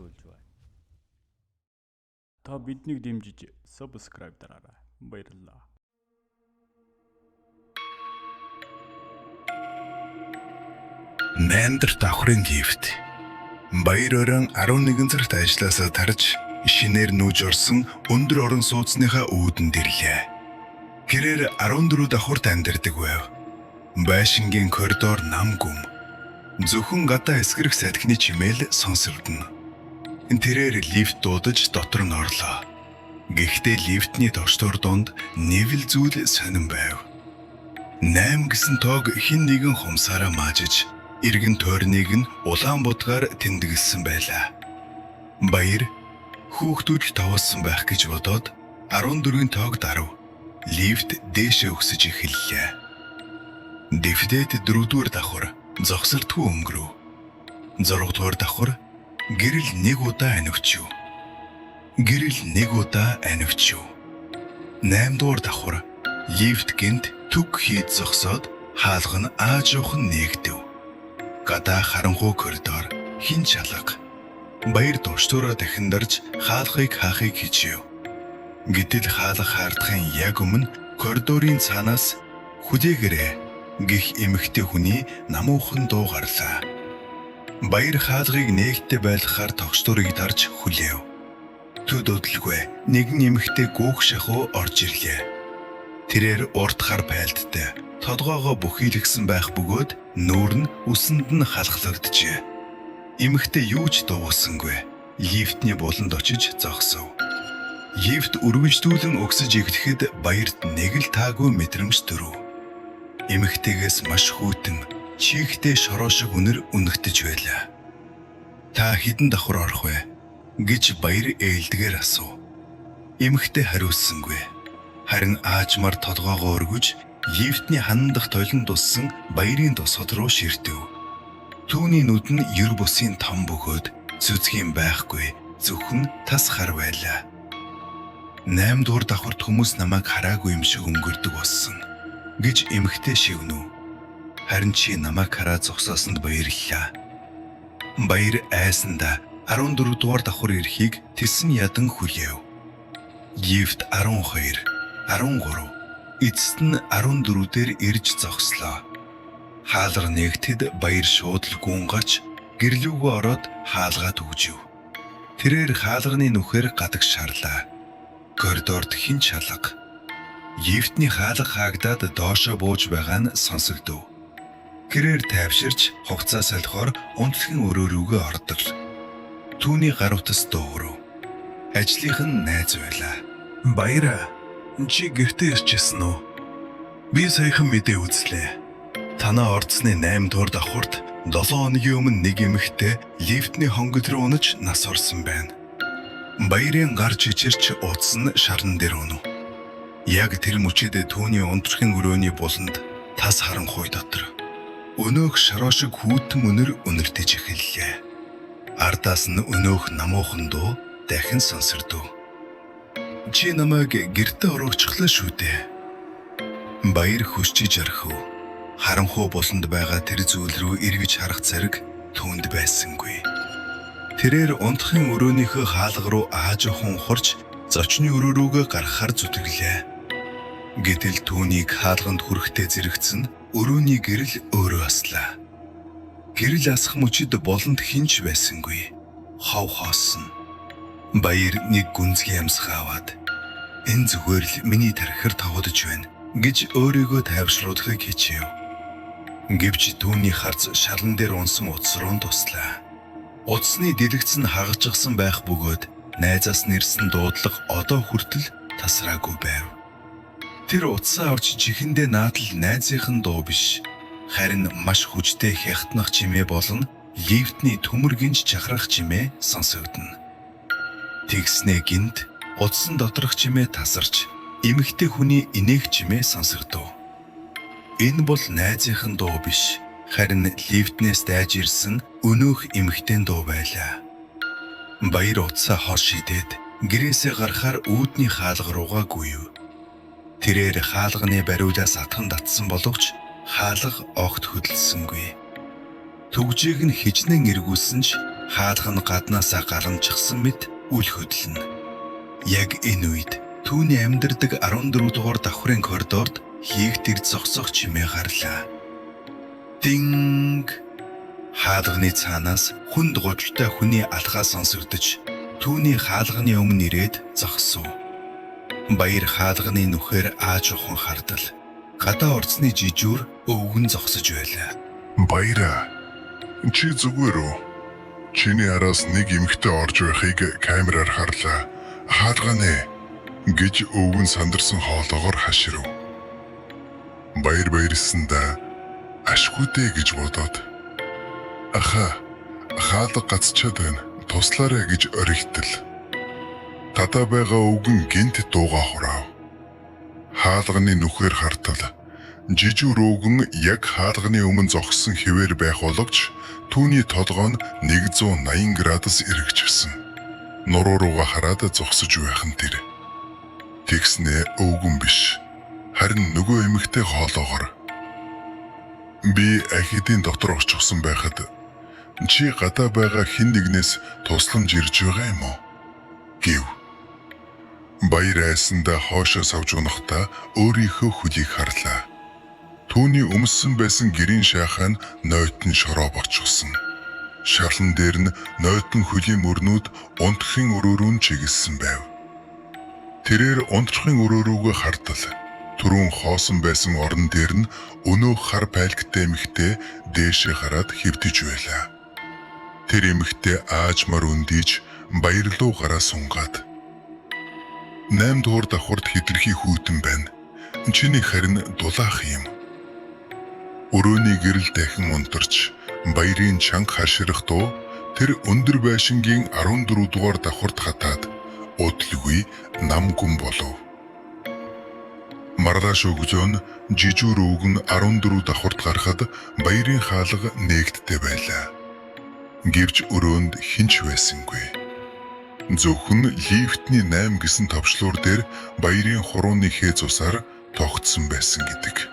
үзүүлж байна. Та биднийг дэмжиж subscribe дараарай. Баярлалаа. Нандер давхрын гифт. Баяр орон 11 цагт ажилласаа тарж шинээр нүүж орсон өндөр орон сууцныхаа үүдэн дэрлээ. Гэрээр 14 давхурт амьдардаг байв. Байшингийн коридор нам гүм. Зөвхөн гадаа эсгэрх салхины чимээл сонсогдно. Тэрээр лифт дуудаж дотор нь орлоо. Гэхдээ лифтний товчдор донд нэвэл зүйл сонирн байв. 8 гэсэн тоог хин нэгэн хумсаараа маажиж, эргэн тойрныг нь улаан будгаар тэмдэглэсэн байлаа. Баяр хүүхдүүд тавсан байх гэж бодоод 14-ийн тоог дарав. Лифт дээшээ өксөж эхэллээ. Дэвтээд 4-р давхар зогсолтгүй өнгөрөв. 6-р давхар гэрэл нэг удаа анивчив. Гэрэл нэг удаа анивчив. 8-р давхар лифт гинт түг хийд зогсоод хаалга нь аажуухан нээгдэв. Гадаа харанхуй коридор хин чалга. Баяр дурштураа дахин дарж хаалгыг хаахыг хичээв. Гэтэл хаалга хаардахын яг өмнө коридорын цаанаас хүдээгээрээ гих эмэгтэй хүний намуухан дуу гарлаа. Баяр хаалгыг нээгтээ байлгахаар тогтворыг дарж хүлээв. Төд өдөлгүй нэгэн эмэгтэй гүүх шахуу орж ирлээ. Тэрээр урт хар байлттай толгоогоо бүхийлгсэн байх бөгөөд нүүр нь үсэнд нь халахлагджээ. Эмэгтэй юу ч дуусангүй. Лифтний буланд очиж зогсов. Лифт үргэлжлүүлэн өксөж эхлэхэд баярт нэг л таагүй мэдрэмж төрөв. Эмэгтэйгээс маш хүйтэн чихтэй шороо шиг үнэр үнэгтэж байлаа. Та хэдэн давхар орох вэ гэж баяр ээлдгээр асуув. Эмэгтэй хариулсангүй. Харин аажмаар толгоогоо өргөж лифтний ханан дахь толон туссан баярын тосгод руу ширтэв. Түүний нүд нь ер бусын том бөгөөд зүцгийн байхгүй зөвхөн тас хар байлаа. 8-р давхарт хүмүүс намайг хараагүй юм шиг өнгөрдөг болсон гэж эмэгтэй шивнэв. Харин чи намайг хараад зогсоосонд баярлалаа. Баяр айсандаа 14-р давхар ирэхийг тэсэн ядан хүлээв. Лифт 12, 13, эцэст нь 14 дээр ирж зогслоо. Хаалга нэгтэд баяр шууд л гүн гарч гэрлүүгөө ороод хаалгаа түгжив. Тэрээр хаалганы нүхээр гадаг шарлаа. Коридорд хин чалга. Лифтний хаалга хаагдаад доошоо бууж байгаа нь сонсогдов. Гэрээр тайвширч хугацаа солихоор унтлагын өрөө рүүгээ ордог. Түүний гар утас дооров. Ажлынх нь найз байлаа. Баяраа, чи гэртээ ирчихсэн үү? Би саяхан мэдээ үзлээ. Танаа орцны 8-р давхурт 7 хоногийн өмнө нэг эмэгтэй лифтний хонгод руу унаж нас орсон байна. Баярын гар чичирч утсан шарн дээр унав. Яг тэр мөчөд түүний унтрахын өрөөний буланд тас харанхуй дотор өнөөх шороо шиг хүйтэн үнэр үнэртэж эхэллээ. Ардаас нь өнөөх намуухан дуу дахин сонсогдов. Чи намайг гэртээ оруулчихлаа шүү дээ. Баяр хүсчиж орхив. Харанхуй буланд байгаа тэр зүйл рүү эргэж харах зэрэг түүнд байсангүй. Тэрээр унтахын өрөөнийхөө хаалга руу аажуухан ухарч зочны өрөө рүүгээ гаргахаар зүтгэлээ. Гэтэл түүнийг хаалганд хүрэхтэй зэрэгцэн өрөөний гэрэл өөрөө аслаа. Гэрэл асах мөчид болонд хинч байсангүй. Хов хоосон. Баяр нэг гүнзгий амсгаа аваад энэ зүгээр л миний тархихар тавуудж байна гэж өөрийгөө тайвшруулахыг хичээв. Гэвч түүний харц шалан дээр унсан утас руу туслаа. Утасны дэлгэц нь хагажсан байх бөгөөд найзаас нэрсэн дуудлага одоо хүртэл тасраагүй байв. Тэр утсаа авч чихэндээ наадал найзынхын дуу биш, харин маш хүчтэй хятнах чимээ болон лифтний төмөргинж чахрах чимээ сонсогдно. Тэгснээ гинт утсан доторх чимээ тасарч эмэгтэй хүний инээх чимээ сонсогдов. Энэ бол найзынхын дуу биш, харин лифтнээс дайж ирсэн өнөөх эмэгтэйн дуу байлаа. Баяр утсаа хол шидээд гэрээсээ гарахаар үүдний хаалга руугаа гүйв. Тэрээр хаалганы бариулаас атхан татсан боловч хаалга огт хөдөлсөнгүй. Төгжийг нь хижнэн эргүүлсэн ч хаалга нь гаднаасаа гарамчихсан мэт үл хөдлөнө. Яг энэ үед түүний амьдардаг 14 дугаар давхрын коридорд хийгт ирж зогсох чимээ гарлаа. Динг! Хаалганы цаанаас хүнд гудалтай хүний алхаа сонсогдож, түүний хаалганы өмнө ирээд зогсов. Баяр хаалганы нүхээр ааж ухан хардал. Гадаа орцны жижүүр өвгөн зогсож байлаа. Баяра. Чи зүгээр үү? Чиний араас нэг эмэгтэй орж байхыг камераар харлаа. Хаалганы гэж өвгөн сандарсан хоолоогоор хаширв. Баярсандаа ашгүйдэ гэж бодоод аха хаалга гацчаад байна. Туслаарэ гэж оригдтал. Тадаа байгаа өвгөн гинт дуугаа хураав. Хаалганы нүхээр хартал. Жижүүр өвгөн яг хаалганы өмнө зогссон хэвээр байх боловч түүний толгой нь 180 градус эргэжсэн. Нуруу руугаа хараад зогсож байх нь тэр. Тэгснэ өвгөн биш. Харин нөгөө эмэгтэй хоолоогоор. Би ахидын дотор очихсан байхад чи гадаа байгаа хэн нэгнээс тусламж ирж байгаа юм уу? Гэв. Баяр айсандаа хоошоо савж унахдаа өөрийнхөө хөлийг харлаа. Түүний өмссөн байсан гэрийн шахаа нь нойтон шороо борчсон. Шарлан дээр нь нойтон хөлийн мөрнүүд унтахын өрөөрөө чиглэсэн байв. Тэрээр унтахын өрөөрөөгөө хардал. Түрүүн хоосон байсан орон дээр нь өнөөх хар пайлгтай эмэгтэй дээшээ хараад хэвтэж байлаа. Тэр эмэгтэй аажмаар өндийж баяр руу гараа сунгаад 8 дугаар давхурд хитрхи хүйтэн байна. Чиний харин дулаах юм. Өрөөний гэрэл дахин унтарч баярын чанга хаширах дуу тэр өндөр байшингийн 14 дугаар давхурд хатаад удлгүй нам гүн болов. Маргааш өглөө нь жижүүр өвгөн 14 давхурд гарахад баярын хаалга нээгдтэй байлаа. Гэвч өрөөнд хинч байсангүй. Зөвхөн лифтний 8 гэсэн товчлуур дээр баярын хурууны хээ цусаар тогтсон байсан гэдэг.